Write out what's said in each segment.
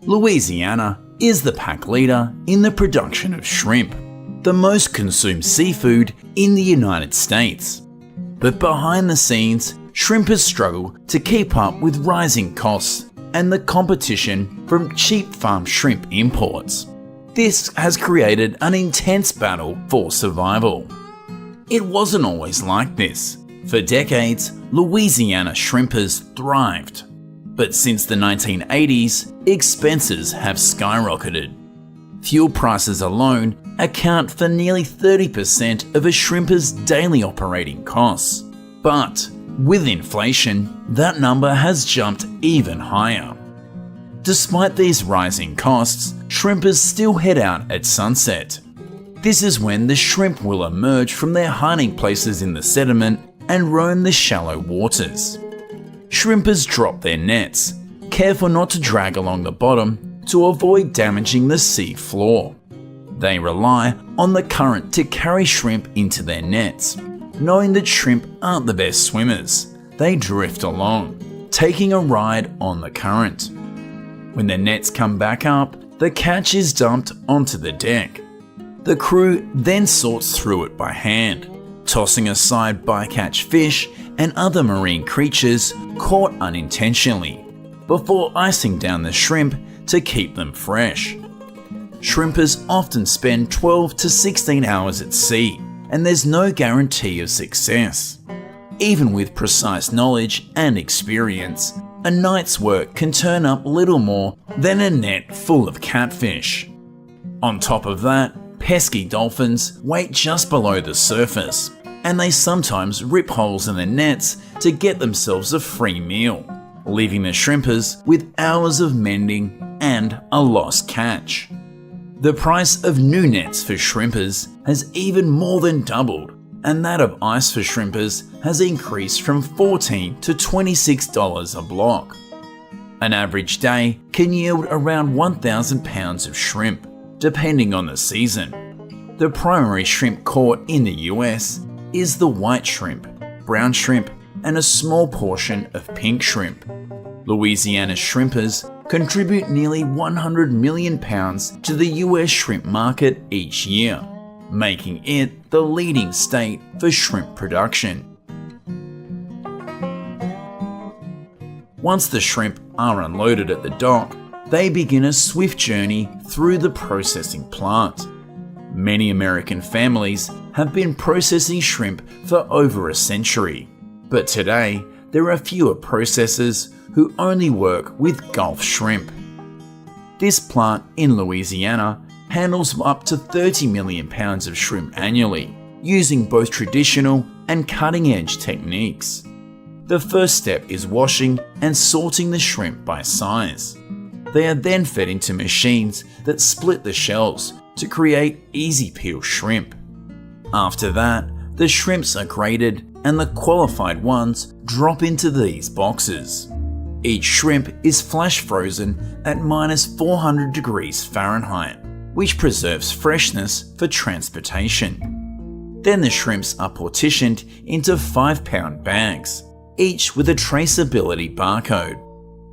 Louisiana is the pack leader in the production of shrimp, the most consumed seafood in the United States. But behind the scenes, shrimpers struggle to keep up with rising costs and the competition from cheap farm shrimp imports. This has created an intense battle for survival. It wasn't always like this. For decades, Louisiana shrimpers thrived. But since the 1980s, expenses have skyrocketed. Fuel prices alone account for nearly 30% of a shrimper's daily operating costs. But with inflation, that number has jumped even higher. Despite these rising costs, shrimpers still head out at sunset. This is when the shrimp will emerge from their hiding places in the sediment and roam the shallow waters. Shrimpers drop their nets, careful not to drag along the bottom to avoid damaging the sea floor. They rely on the current to carry shrimp into their nets. Knowing that shrimp aren't the best swimmers, they drift along, taking a ride on the current. When the nets come back up, the catch is dumped onto the deck. The crew then sorts through it by hand, tossing aside bycatch fish and other marine creatures caught unintentionally, before icing down the shrimp to keep them fresh. Shrimpers often spend 12 to 16 hours at sea, and there's no guarantee of success. Even with precise knowledge and experience, a night's work can turn up little more than a net full of catfish. On top of that, pesky dolphins wait just below the surface, and they sometimes rip holes in the nets to get themselves a free meal, leaving the shrimpers with hours of mending and a lost catch. The price of new nets for shrimpers has even more than doubled, and that of ice for shrimpers has increased from $14 to $26 a block. An average day can yield around 1,000 pounds of shrimp, depending on the season. The primary shrimp caught in the US is the white shrimp, brown shrimp, and a small portion of pink shrimp. Louisiana's shrimpers contribute nearly 100 million pounds to the US shrimp market each year, making it the leading state for shrimp production. Once the shrimp are unloaded at the dock, they begin a swift journey through the processing plant. Many American families have been processing shrimp for over a century, but today there are fewer processors who only work with Gulf shrimp. This plant in Louisiana handles up to 30 million pounds of shrimp annually, using both traditional and cutting-edge techniques. The first step is washing and sorting the shrimp by size. They are then fed into machines that split the shells to create easy peel shrimp. After that, the shrimps are graded and the qualified ones drop into these boxes. Each shrimp is flash frozen at -400 degrees Fahrenheit, which preserves freshness for transportation. Then the shrimps are partitioned into 5-pound bags, each with a traceability barcode.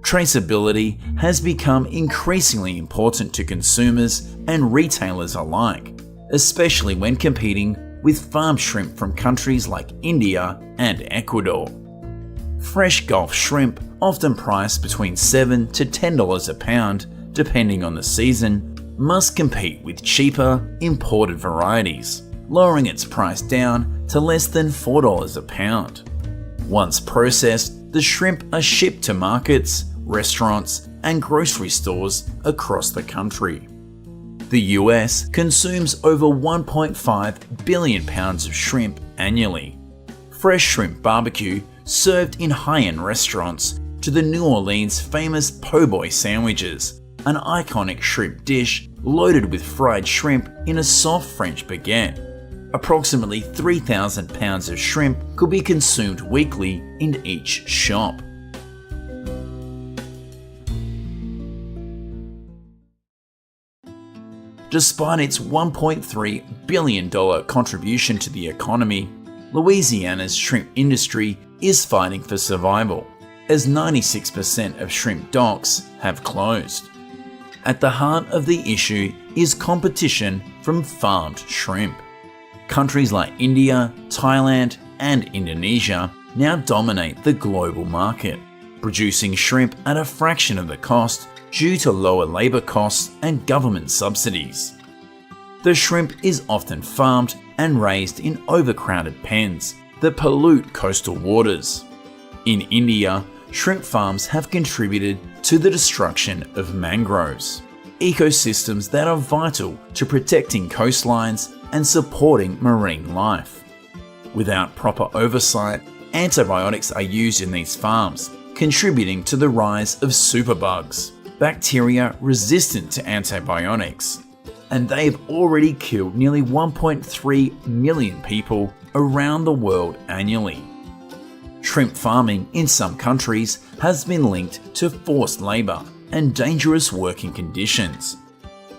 Traceability has become increasingly important to consumers and retailers alike, especially when competing with farm shrimp from countries like India and Ecuador. Fresh Gulf shrimp, often priced between $7 to $10 a pound, depending on the season, must compete with cheaper, imported varieties, lowering its price down to less than $4 a pound. Once processed, the shrimp are shipped to markets, restaurants, and grocery stores across the country. The US consumes over 1.5 billion pounds of shrimp annually. Fresh shrimp barbecue served in high-end restaurants to the New Orleans famous po' boy sandwiches, an iconic shrimp dish loaded with fried shrimp in a soft French baguette. Approximately 3,000 pounds of shrimp could be consumed weekly in each shop. Despite its $1.3 billion contribution to the economy, Louisiana's shrimp industry is fighting for survival, as 96% of shrimp docks have closed. At the heart of the issue is competition from farmed shrimp. Countries like India, Thailand, and Indonesia now dominate the global market, producing shrimp at a fraction of the cost due to lower labour costs and government subsidies. The shrimp is often farmed and raised in overcrowded pens that pollute coastal waters. In India, shrimp farms have contributed to the destruction of mangroves, ecosystems that are vital to protecting coastlines and supporting marine life. Without proper oversight, antibiotics are used in these farms, contributing to the rise of superbugs, bacteria resistant to antibiotics, and they've already killed nearly 1.3 million people around the world annually. Shrimp farming in some countries has been linked to forced labour and dangerous working conditions.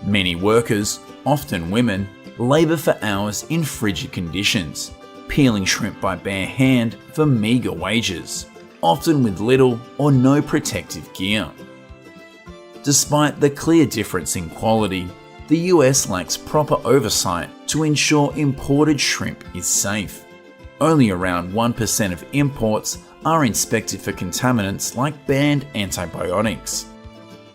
Many workers, often women, labour for hours in frigid conditions, peeling shrimp by bare hand for meagre wages, often with little or no protective gear. Despite the clear difference in quality, the US lacks proper oversight to ensure imported shrimp is safe. Only around 1% of imports are inspected for contaminants like banned antibiotics.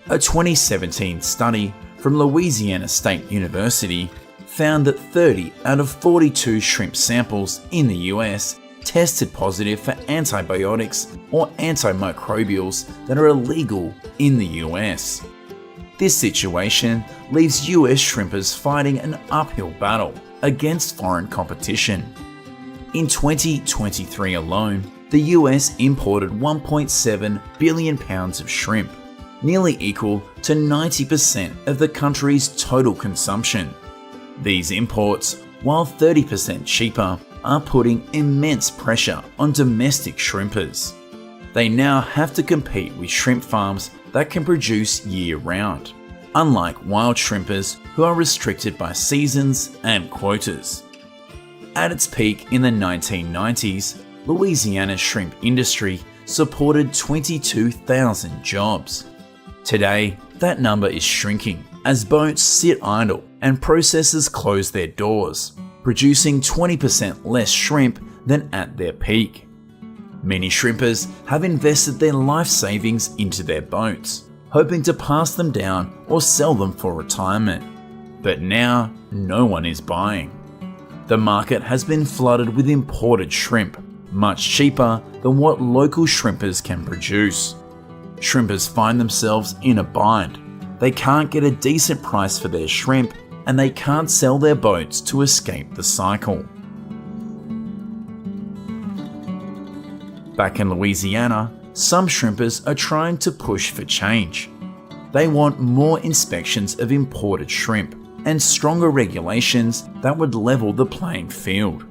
A 2017 study from Louisiana State University found that 30 out of 42 shrimp samples in the US tested positive for antibiotics or antimicrobials that are illegal in the US. This situation leaves US shrimpers fighting an uphill battle against foreign competition. In 2023 alone, the US imported 1.7 billion pounds of shrimp, nearly equal to 90% of the country's total consumption. These imports, while 30% cheaper, are putting immense pressure on domestic shrimpers. They now have to compete with shrimp farms that can produce year-round, unlike wild shrimpers who are restricted by seasons and quotas. At its peak in the 1990s, Louisiana's shrimp industry supported 22,000 jobs. Today, that number is shrinking as boats sit idle and processors close their doors, producing 20% less shrimp than at their peak. Many shrimpers have invested their life savings into their boats, hoping to pass them down or sell them for retirement. But now, no one is buying. The market has been flooded with imported shrimp, much cheaper than what local shrimpers can produce. Shrimpers find themselves in a bind. They can't get a decent price for their shrimp, and they can't sell their boats to escape the cycle. Back in Louisiana, some shrimpers are trying to push for change. They want more inspections of imported shrimp and stronger regulations that would level the playing field.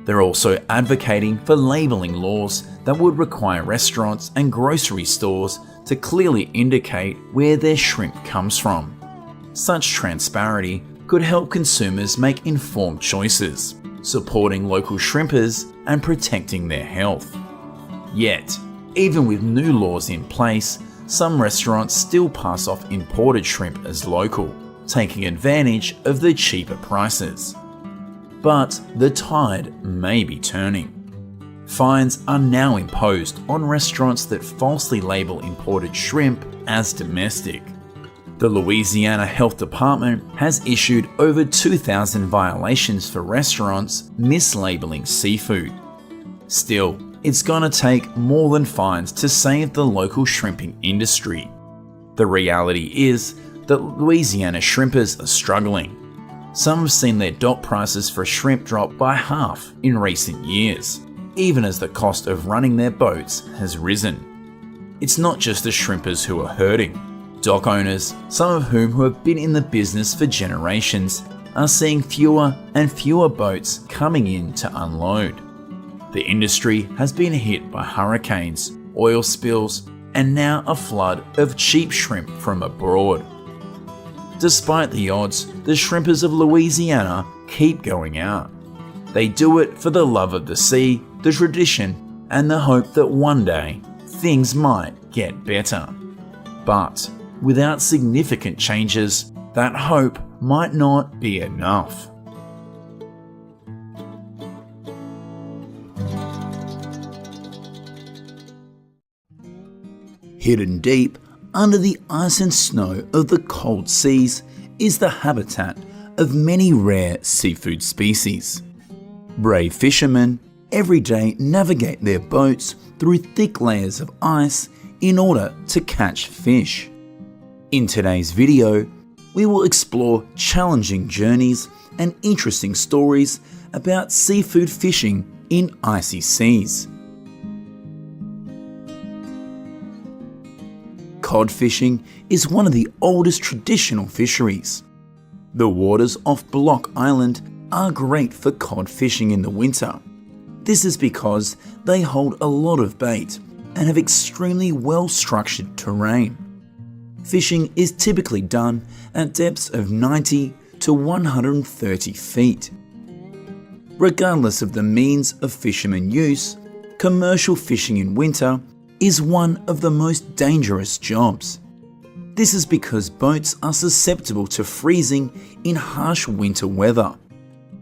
They're also advocating for labelling laws that would require restaurants and grocery stores to clearly indicate where their shrimp comes from. Such transparency could help consumers make informed choices, supporting local shrimpers and protecting their health. Yet, even with new laws in place, some restaurants still pass off imported shrimp as local, taking advantage of the cheaper prices. But the tide may be turning. Fines are now imposed on restaurants that falsely label imported shrimp as domestic. The Louisiana Health Department has issued over 2,000 violations for restaurants mislabeling seafood. Still, it's gonna take more than fines to save the local shrimping industry. The reality is that Louisiana shrimpers are struggling. Some have seen their dock prices for shrimp drop by half in recent years, even as the cost of running their boats has risen. It's not just the shrimpers who are hurting. Dock owners, some of whom who have been in the business for generations, are seeing fewer and fewer boats coming in to unload. The industry has been hit by hurricanes, oil spills, and now a flood of cheap shrimp from abroad. Despite the odds, the shrimpers of Louisiana keep going out. They do it for the love of the sea, the tradition, and the hope that one day things might get better. But without significant changes, that hope might not be enough. Hidden deep under the ice and snow of the cold seas is the habitat of many rare seafood species. Brave fishermen every day navigate their boats through thick layers of ice in order to catch fish. In today's video, we will explore challenging journeys and interesting stories about seafood fishing in icy seas. Cod fishing is one of the oldest traditional fisheries. The waters off Block Island are great for cod fishing in the winter. This is because they hold a lot of bait and have extremely well-structured terrain. Fishing is typically done at depths of 90 to 130 feet. Regardless of the means of fishermen use, commercial fishing in winter is one of the most dangerous jobs. This is because boats are susceptible to freezing in harsh winter weather.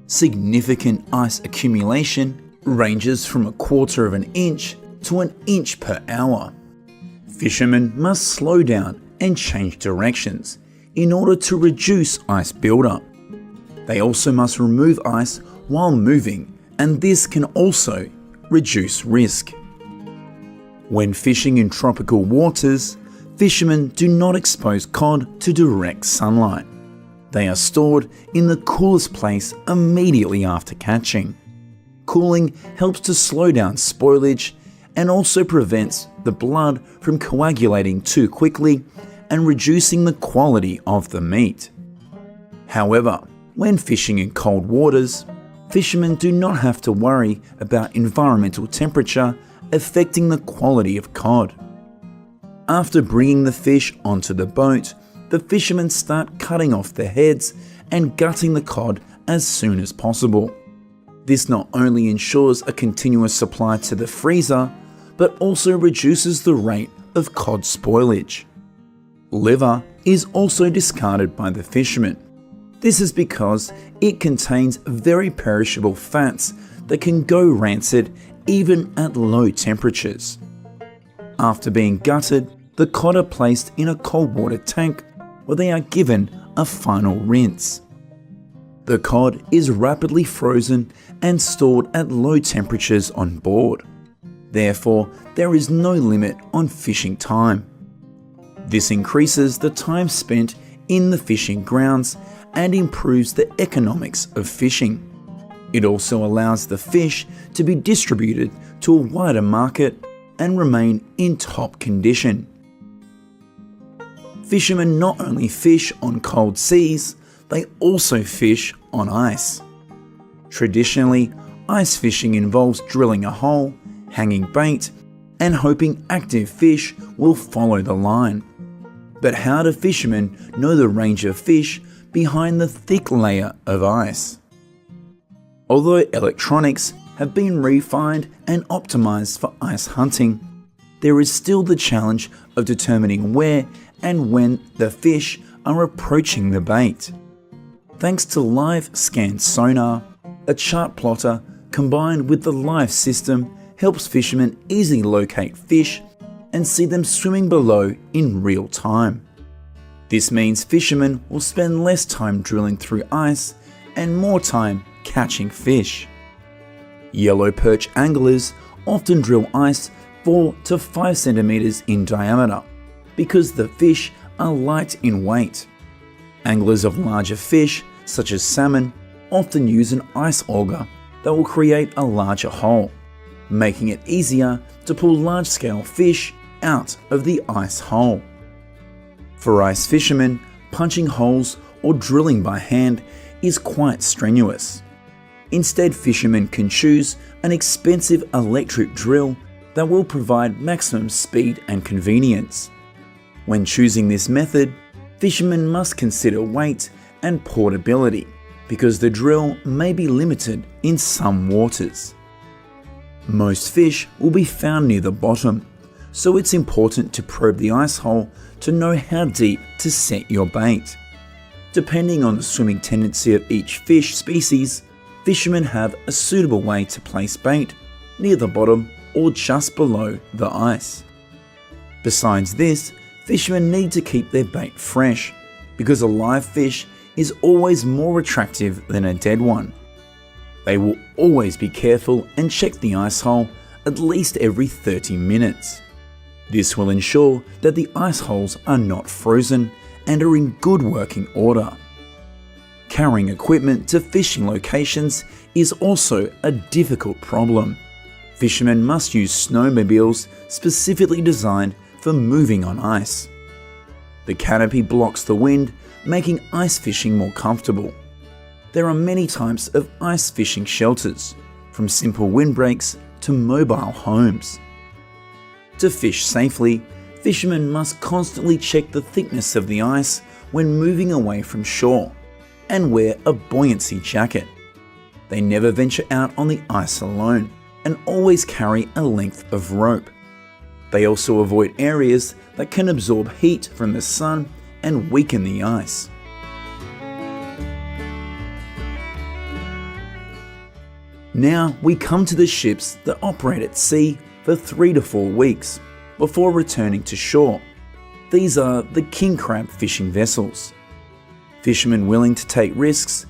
Significant ice accumulation ranges from 1/4 of an inch to an inch per hour. Fishermen must slow down and change directions in order to reduce ice buildup. They also must remove ice while moving, and this can also reduce risk. When fishing in tropical waters, fishermen do not expose cod to direct sunlight. They are stored in the coolest place immediately after catching. Cooling helps to slow down spoilage and also prevents the blood from coagulating too quickly and reducing the quality of the meat. However, when fishing in cold waters, fishermen do not have to worry about environmental temperature affecting the quality of cod. After bringing the fish onto the boat, the fishermen start cutting off the heads and gutting the cod as soon as possible. This not only ensures a continuous supply to the freezer, but also reduces the rate of cod spoilage. Liver is also discarded by the fishermen. This is because it contains very perishable fats that can go rancid even at low temperatures. After being gutted, the cod are placed in a cold water tank where they are given a final rinse. The cod is rapidly frozen and stored at low temperatures on board. Therefore, there is no limit on fishing time. This increases the time spent in the fishing grounds and improves the economics of fishing. It also allows the fish to be distributed to a wider market and remain in top condition. Fishermen not only fish on cold seas, they also fish on ice. Traditionally, ice fishing involves drilling a hole, hanging bait, and hoping active fish will follow the line. But how do fishermen know the range of fish behind the thick layer of ice? Although electronics have been refined and optimized for ice hunting, there is still the challenge of determining where and when the fish are approaching the bait. Thanks to live scan sonar, a chart plotter combined with the live system helps fishermen easily locate fish and see them swimming below in real time. This means fishermen will spend less time drilling through ice and more time catching fish. Yellow perch anglers often drill ice 4 to 5 centimeters in diameter because the fish are light in weight. Anglers of larger fish, such as salmon, often use an ice auger that will create a larger hole, making it easier to pull large-scale fish out of the ice hole. For ice fishermen, punching holes or drilling by hand is quite strenuous. Instead, fishermen can choose an expensive electric drill that will provide maximum speed and convenience. When choosing this method, fishermen must consider weight and portability because the drill may be limited in some waters. Most fish will be found near the bottom, so it's important to probe the ice hole to know how deep to set your bait. Depending on the swimming tendency of each fish species, fishermen have a suitable way to place bait near the bottom or just below the ice. Besides this, fishermen need to keep their bait fresh, because a live fish is always more attractive than a dead one. They will always be careful and check the ice hole at least every 30 minutes. This will ensure that the ice holes are not frozen and are in good working order. Carrying equipment to fishing locations is also a difficult problem. Fishermen must use snowmobiles specifically designed for moving on ice. The canopy blocks the wind, making ice fishing more comfortable. There are many types of ice fishing shelters, from simple windbreaks to mobile homes. To fish safely, fishermen must constantly check the thickness of the ice when moving away from shore, and wear a buoyancy jacket. They never venture out on the ice alone, and always carry a length of rope. They also avoid areas that can absorb heat from the sun and weaken the ice. Now we come to the ships that operate at sea for 3 to 4 weeks before returning to shore. These are the king crab fishing vessels. Fishermen willing to take risks,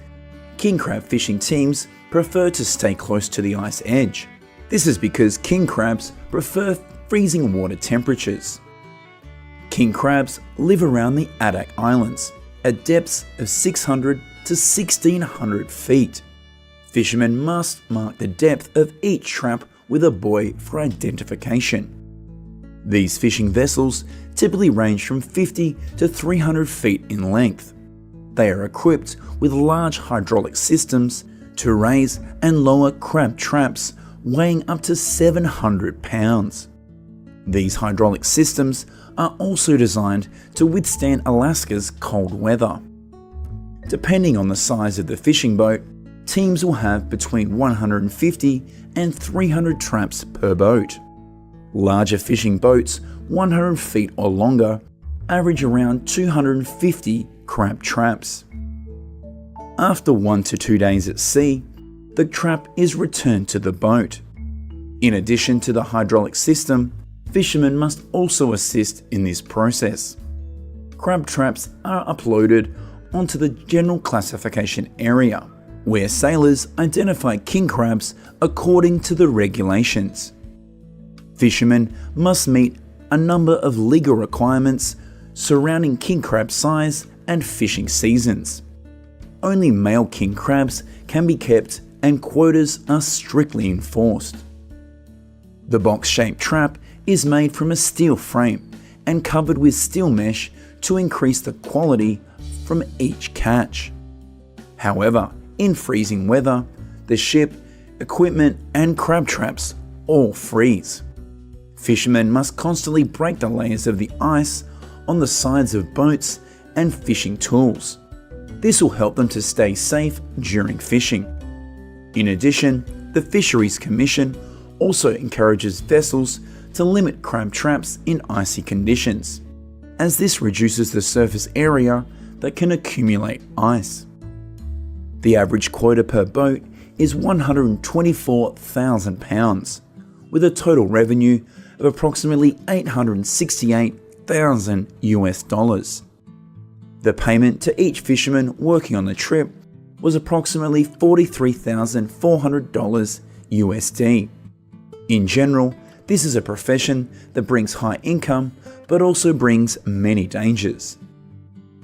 king crab fishing teams prefer to stay close to the ice edge. This is because king crabs prefer freezing water temperatures. King crabs live around the Adak Islands at depths of 600 to 1600 feet. Fishermen must mark the depth of each trap with a buoy for identification. These fishing vessels typically range from 50 to 300 feet in length. They are equipped with large hydraulic systems to raise and lower crab traps weighing up to 700 pounds. These hydraulic systems are also designed to withstand Alaska's cold weather. Depending on the size of the fishing boat, teams will have between 150 and 300 traps per boat. Larger fishing boats, 100 feet or longer, average around 250 crab traps. After 1 to 2 days at sea, the trap is returned to the boat. In addition to the hydraulic system, fishermen must also assist in this process. Crab traps are uploaded onto the general classification area, where sailors identify king crabs according to the regulations. Fishermen must meet a number of legal requirements surrounding king crab size and fishing seasons. Only male king crabs can be kept and quotas are strictly enforced. The box-shaped trap is made from a steel frame and covered with steel mesh to increase the quality from each catch. However, in freezing weather, the ship, equipment and crab traps all freeze. Fishermen must constantly break the layers of the ice on the sides of boats and fishing tools. This will help them to stay safe during fishing. In addition, the Fisheries Commission also encourages vessels to limit crab traps in icy conditions, as this reduces the surface area that can accumulate ice. The average quota per boat is 124,000 pounds, with a total revenue of approximately $868,000 US. The payment to each fisherman working on the trip was approximately $43,400 USD. In general, this is a profession that brings high income but also brings many dangers.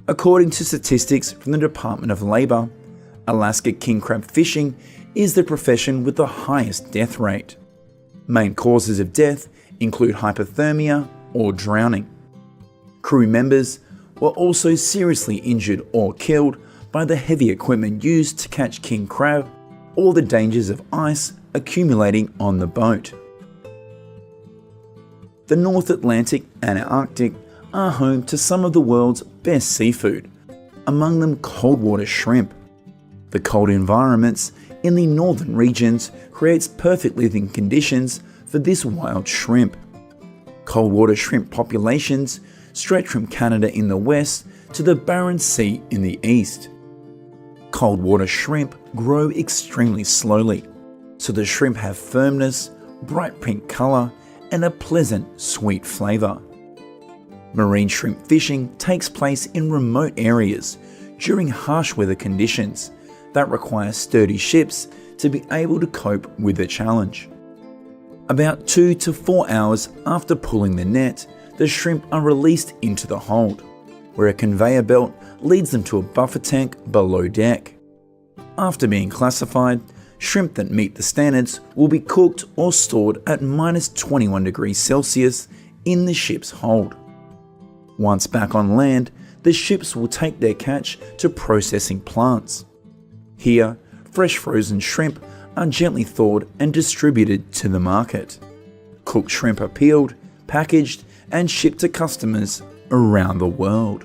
According to statistics from the Department of Labor, Alaska king crab fishing is the profession with the highest death rate. Main causes of death include hypothermia or drowning. Crew members were also seriously injured or killed by the heavy equipment used to catch king crab or the dangers of ice accumulating on the boat. The North Atlantic and Arctic are home to some of the world's best seafood, among them cold water shrimp. The cold environments in the northern regions creates perfect living conditions for this wild shrimp. Cold water shrimp populations stretch from Canada in the west to the Barents Sea in the east. Cold water shrimp grow extremely slowly, so the shrimp have firmness, bright pink colour, and a pleasant, sweet flavour. Marine shrimp fishing takes place in remote areas during harsh weather conditions that require sturdy ships to be able to cope with the challenge. About 2 to 4 hours after pulling the net, the shrimp are released into the hold, where a conveyor belt leads them to a buffer tank below deck. After being classified, shrimp that meet the standards will be cooked or stored at -21 degrees Celsius in the ship's hold. Once back on land, the ships will take their catch to processing plants. Here, fresh frozen shrimp are gently thawed and distributed to the market. Cooked shrimp are peeled, packaged, and shipped to customers around the world.